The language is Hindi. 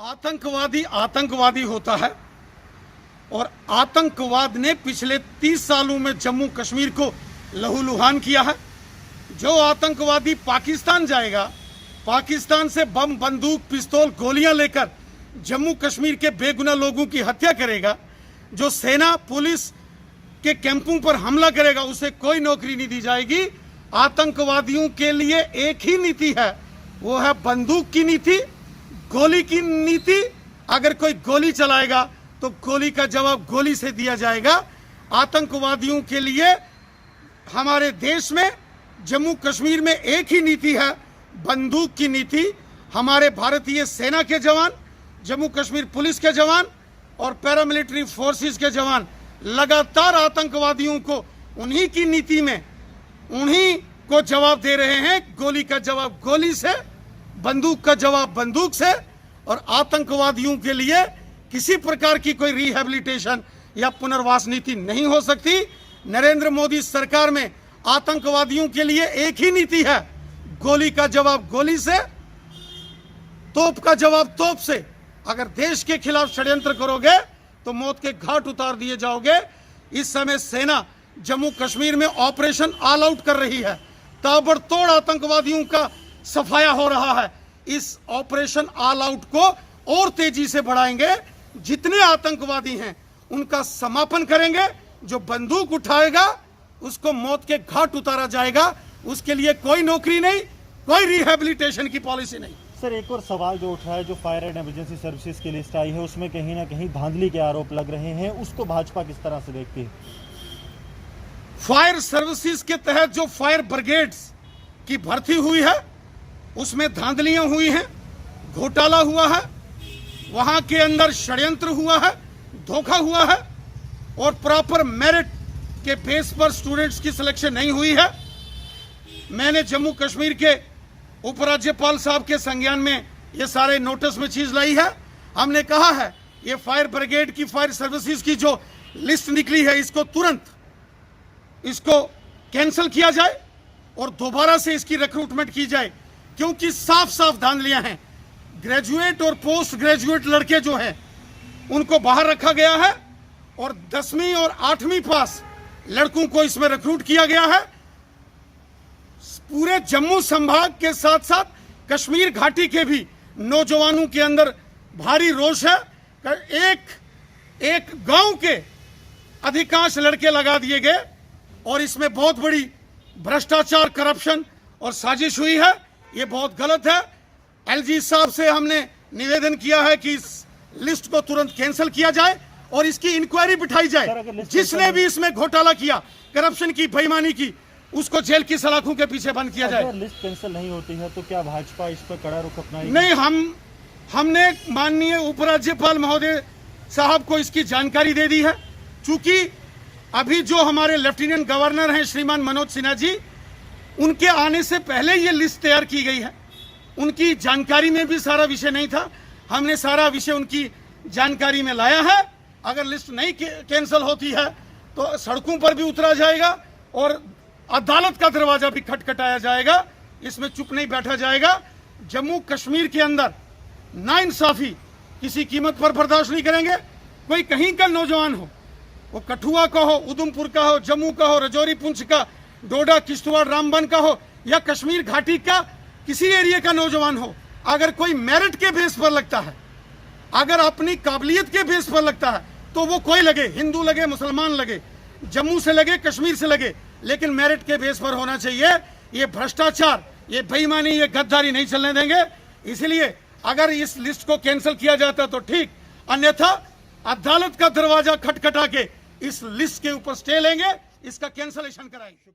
आतंकवादी आतंकवादी होता है और आतंकवाद ने पिछले 30 सालों में जम्मू कश्मीर को लहूलुहान किया है। जो आतंकवादी पाकिस्तान जाएगा, पाकिस्तान से बम, बंदूक, पिस्तौल, गोलियां लेकर जम्मू कश्मीर के बेगुनाह लोगों की हत्या करेगा, जो सेना पुलिस के कैंपों पर हमला करेगा, उसे कोई नौकरी नहीं दी जाएगी। आतंकवादियों के लिए एक ही नीति है, वो है बंदूक की नीति, गोली की नीति। अगर कोई गोली चलाएगा तो गोली का जवाब गोली से दिया जाएगा। आतंकवादियों के लिए हमारे देश में, जम्मू कश्मीर में एक ही नीति है, बंदूक की नीति। हमारे भारतीय सेना के जवान, जम्मू कश्मीर पुलिस के जवान और पैरामिलिट्री फोर्सेस के जवान लगातार आतंकवादियों को उन्हीं की नीति में, उन्हीं को जवाब दे रहे हैं। गोली का जवाब गोली से, बंदूक का जवाब बंदूक से। और आतंकवादियों के लिए किसी प्रकार की कोई रिहैबिलिटेशन या पुनर्वास नीति नहीं हो सकती। नरेंद्र मोदी सरकार में आतंकवादियों के लिए एक ही नीति है, गोली का जवाब गोली से, तोप का जवाब तोप से। अगर देश के खिलाफ षड्यंत्र करोगे तो मौत के घाट उतार दिए जाओगे। इस समय सेना जम्मू कश्मीर में ऑपरेशन ऑल आउट कर रही है, ताबड़तोड़ आतंकवादियों का सफाया हो रहा है। इस ऑपरेशन ऑल आउट को और तेजी से बढ़ाएंगे। जितने आतंकवादी हैं उनका समापन करेंगे। जो बंदूक उठाएगा उसको मौत के घाट उतारा जाएगा। उसके लिए कोई नौकरी नहीं, कोई रिहैबिलिटेशन की पॉलिसी नहीं। सर, एक और सवाल जो उठ रहा है, जो फायर एंड इमरजेंसी सर्विसेज की लिस्ट आई है उसमें कहीं ना कहीं धांधली के आरोप लग रहे हैं, उसको भाजपा किस तरह से देखती है? फायर सर्विसेज के तहत जो फायर ब्रिगेड्स की भर्ती हुई है उसमें धांधलियां हुई हैं, घोटाला हुआ है, वहां के अंदर षड्यंत्र हुआ है, धोखा हुआ है और प्रॉपर मेरिट के बेस पर स्टूडेंट्स की सिलेक्शन नहीं हुई है। मैंने जम्मू कश्मीर के उपराज्यपाल साहब के संज्ञान में ये सारे नोटिस में चीज लाई है। हमने कहा है ये फायर ब्रिगेड की, फायर सर्विसेज की जो लिस्ट निकली है, इसको तुरंत इसको कैंसिल किया जाए और दोबारा से इसकी रिक्रूटमेंट की जाए, क्योंकि साफ साफ धांधलियां हैं। ग्रेजुएट और पोस्ट ग्रेजुएट लड़के जो हैं उनको बाहर रखा गया है और 10वीं और 8वीं पास लड़कों को इसमें रिक्रूट किया गया है। पूरे जम्मू संभाग के साथ साथ कश्मीर घाटी के भी नौजवानों के अंदर भारी रोष है। एक गांव के अधिकांश लड़के लगा दिए गए और इसमें बहुत बड़ी भ्रष्टाचार, करप्शन और साजिश हुई है। ये बहुत गलत है। एलजी साहब से हमने निवेदन किया है कि इस लिस्ट को तुरंत कैंसिल किया जाए और इसकी इंक्वायरी बिठाई जाए। जिसने भी इसमें घोटाला किया, करप्शन की, बेईमानी की, उसको जेल की सलाखों के पीछे बंद किया जाए। अगर लिस्ट कैंसिल नहीं होती है तो क्या भाजपा इस पर कड़ा रुख अपनाएगी? नहीं, हमने माननीय उपराज्यपाल महोदय साहब को इसकी जानकारी दे दी है। चूंकि अभी जो हमारे लेफ्टिनेंट गवर्नर हैं श्रीमान मनोज सिन्हा जी, उनके आने से पहले ये लिस्ट तैयार की गई है। उनकी जानकारी में भी सारा विषय नहीं था, हमने सारा विषय उनकी जानकारी में लाया है। अगर लिस्ट नहीं कैंसिल होती है तो सड़कों पर भी उतरा जाएगा और अदालत का दरवाजा भी खटखटाया जाएगा। इसमें चुप नहीं बैठा जाएगा। जम्मू कश्मीर के अंदर नाइंसाफी किसी कीमत पर बर्दाश्त नहीं करेंगे। कोई कहीं का नौजवान हो, वो कठुआ का हो, उधमपुर का हो, जम्मू का हो, रजौरी पुंछ का, डोडा, किश्तवाड़, रामबन का हो या कश्मीर घाटी का किसी एरिया का नौजवान हो, अगर कोई मेरिट के बेस पर लगता है, अगर अपनी काबिलियत के बेस पर लगता है, तो वो कोई लगे, हिंदू लगे, मुसलमान लगे, जम्मू से लगे, कश्मीर से लगे, लेकिन मेरिट के बेस पर होना चाहिए। ये भ्रष्टाचार, ये बेईमानी, ये गद्दारी नहीं चलने देंगे। इसलिए अगर इस लिस्ट को कैंसिल किया जाता तो ठीक, अन्यथा अदालत का दरवाजा खटखटा के इस लिस्ट के ऊपर स्टे लेंगे, इसका कैंसलेशन कराएंगे।